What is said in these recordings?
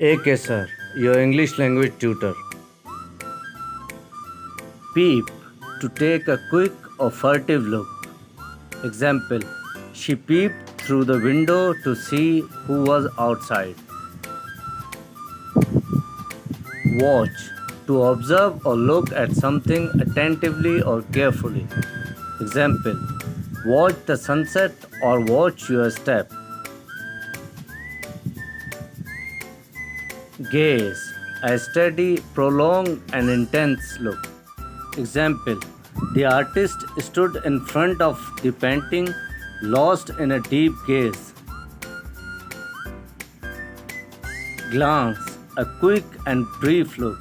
AK sir, your English language tutor. Peep, to take a quick or furtive look. Example, she peeped through the window to see who was outside. Watch, to observe or look at something attentively or carefully. Example, watch the sunset or watch your step. Gaze, a steady, prolonged, and intense look. Example, the artist stood in front of the painting, lost in a deep gaze. Glance, a quick and brief look.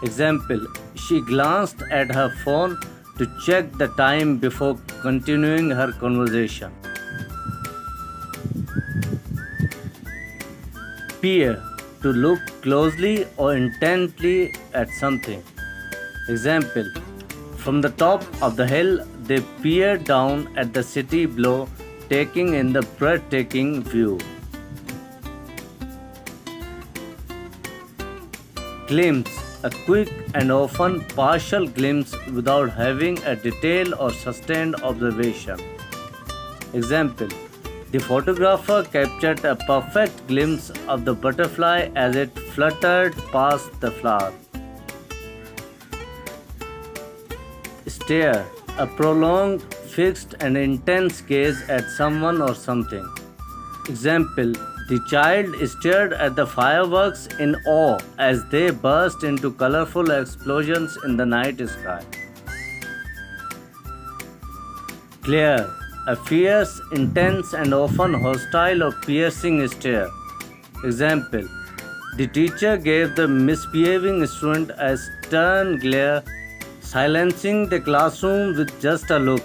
Example, she glanced at her phone to check the time before continuing her conversation. Peer, to look closely or intently at something. Example, from the top of the hill, they peered down at the city below, taking in the breathtaking view. Glimpse, a quick and often partial glimpse without having a detailed or sustained observation. Example, the photographer captured a perfect glimpse of the butterfly as it fluttered past the flower. Stare, a prolonged, fixed, and intense gaze at someone or something. Example, the child stared at the fireworks in awe as they burst into colorful explosions in the night sky. Glare, a fierce, intense, and often hostile or piercing stare. Example, the teacher gave the misbehaving student a stern glare, silencing the classroom with just a look.